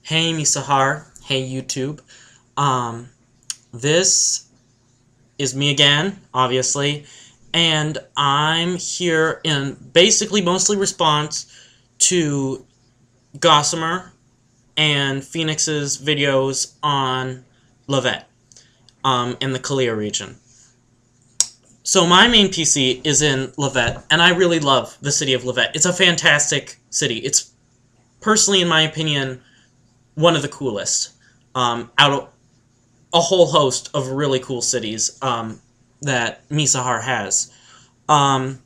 Hey Misahar, hey YouTube. This is me again, obviously, and I'm here in basically mostly response to Gossamer and Phoenix's videos on Lhavit, in the Kalia region. So my main PC is in Lhavit, and I really love the city of Lhavit. It's a fantastic city. It's personally, in my opinion, one of the coolest out of a whole host of really cool cities that Misahar has. And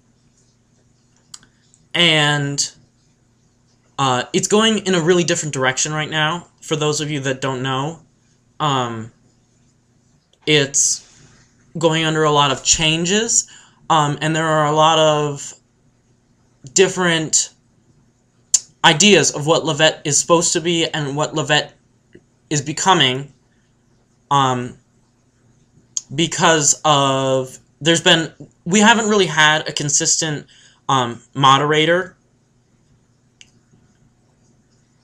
it's going in a really different direction right now. For those of you that don't know, it's going under a lot of changes, and there are a lot of different ideas of what Lhavit is supposed to be and what Lhavit is becoming, because of we haven't really had a consistent moderator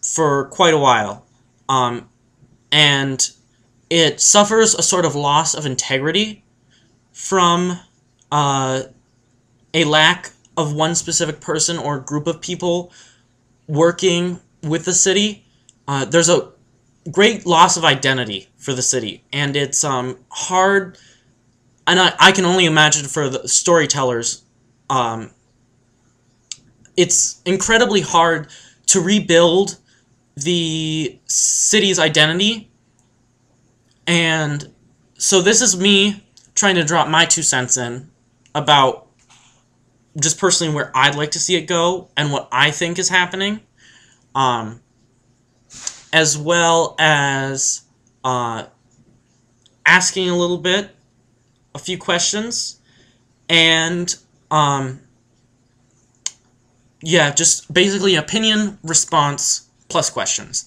for quite a while, and it suffers a sort of loss of integrity from a lack of one specific person or group of people working with the city. There's a great loss of identity for the city, and it's hard, and I can only imagine for the storytellers, it's incredibly hard to rebuild the city's identity. And so this is me trying to drop my 2 cents in about just personally where I'd like to see it go and what I think is happening, as well as asking a few questions, and yeah, just basically opinion, response, plus questions.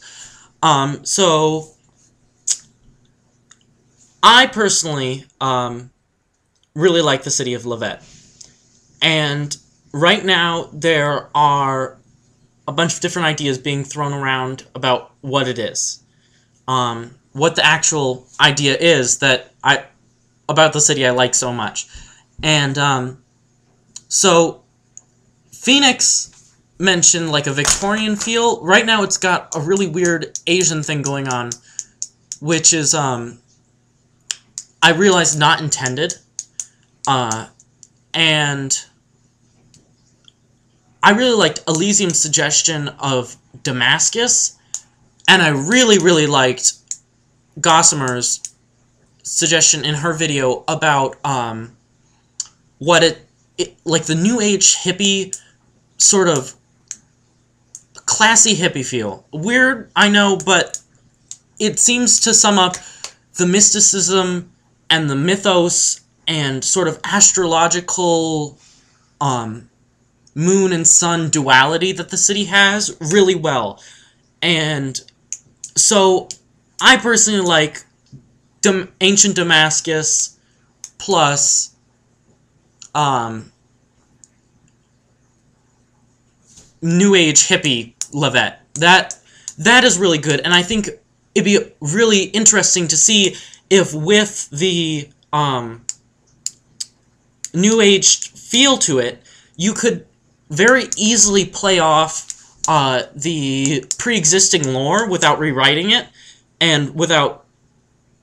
So I personally really like the city of Lhavit. And right now, there are a bunch of different ideas being thrown around about what it is. What the actual idea is about the city I like so much. And so Phoenix mentioned like a Victorian feel. Right now it's got a really weird Asian thing going on, which is, I realize, not intended. And I really liked Elysium's suggestion of Damascus, and I really liked Gossamer's suggestion in her video about what it like the new age hippie, sort of classy hippie feel. Weird, I know, but it seems to sum up the mysticism and the mythos and sort of astrological moon and sun duality that the city has really well. And so I personally like ancient Damascus plus new age hippie Lhavit. That is really good, and I think it'd be really interesting to see if with the new age feel to it, you could very easily play off the pre-existing lore without rewriting it and without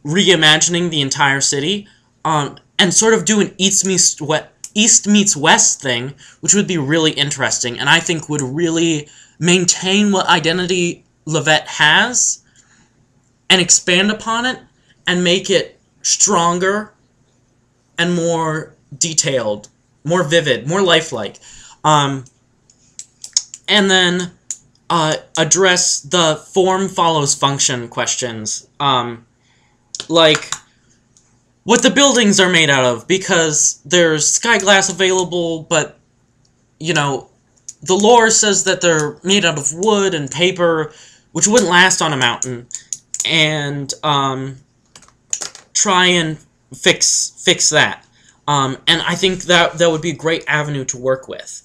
reimagining the entire city, and sort of do an East meets West thing, which would be really interesting, and I think would really maintain what identity Lhavit has and expand upon it and make it stronger and more detailed, more vivid, more lifelike. And then address the form follows function questions, like what the buildings are made out of, because there's sky glass available, but, you know, the lore says that they're made out of wood and paper, which wouldn't last on a mountain, and try and fix that. And I think that would be a great avenue to work with,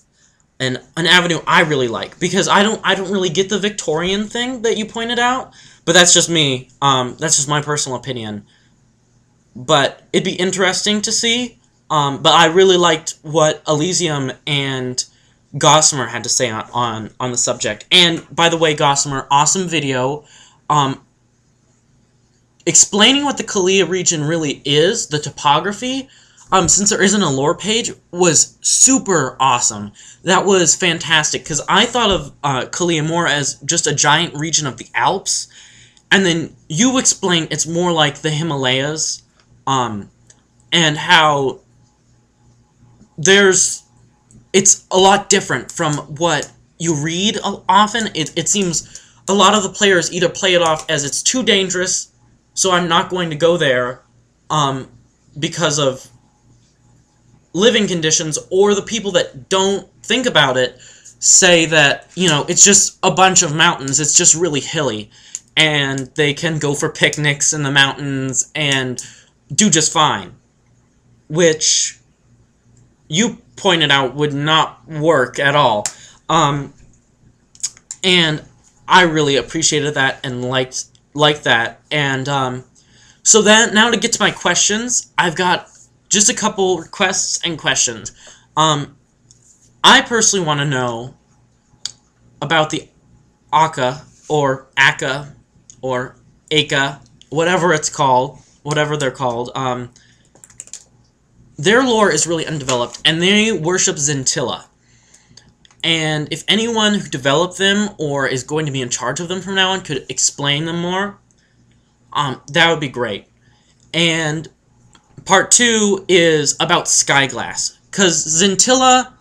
and an avenue I really like, because I don't really get the Victorian thing that you pointed out, But that's just me. That's just my personal opinion. But it'd be interesting to see. But I really liked what Elysium and Gossamer had to say on the subject. And, by the way, Gossamer, awesome video. Explaining what the Kalia region really is, the topography, since there isn't a lore page, was super awesome. That was fantastic, because I thought of Kalia more as just a giant region of the Alps, and then you explain it's more like the Himalayas, and how it's a lot different from what you read often. It seems a lot of the players either play it off as it's too dangerous, so I'm not going to go there because of living conditions, or the people that don't think about it say that, you know, it's just a bunch of mountains, it's just really hilly, and they can go for picnics in the mountains and do just fine. Which you pointed out would not work at all. And I really appreciated that and liked that. And so then, now to get to my questions, I've got just a couple requests and questions. I personally want to know about the Akka, or Akka, or Aka, whatever it's called, whatever they're called. Their lore is really undeveloped, and they worship Zintilla. And if anyone who developed them, or is going to be in charge of them from now on, could explain them more, that would be great. And part 2 is about Skyglass, because Zintilla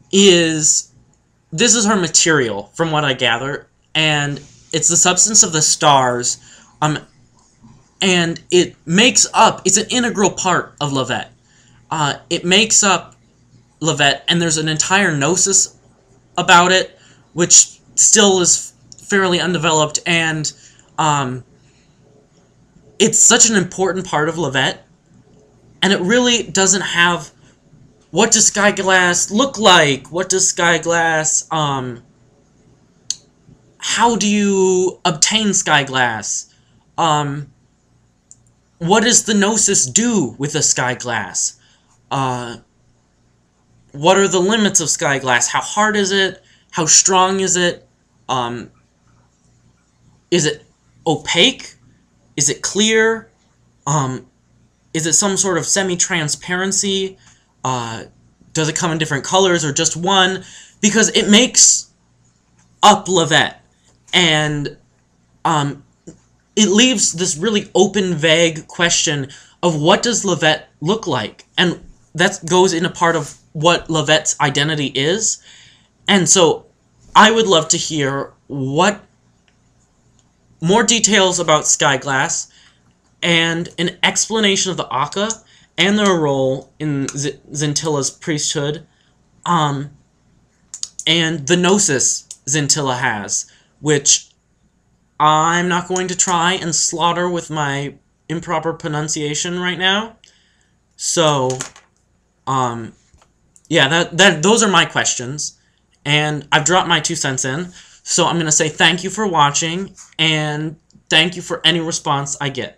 this is her material, from what I gather, and it's the substance of the stars, and it's an integral part of Lhavit. It makes up Lhavit, and there's an entire gnosis about it, which still is fairly undeveloped, and it's such an important part of Lhavit, and it really doesn't have... What does Skyglass look like? What does Skyglass... how do you obtain Skyglass? What does the Gnosis do with the Skyglass? What are the limits of Skyglass? How hard is it? How strong is it? Is it opaque? Is it clear? Is it some sort of semi-transparency? Does it come in different colors or just one? Because it makes up Lhavit. And it leaves this really open, vague question of what does Lhavit look like? And that goes in a part of what Lhavit's identity is. And so I would love to hear more details about Skyglass, and an explanation of the Akka and their role in Zintilla's priesthood, and the Gnosis Zintilla has, which I'm not going to try and slaughter with my improper pronunciation right now. So, yeah, those are my questions, and I've dropped my 2 cents in, so I'm going to say thank you for watching, and thank you for any response I get.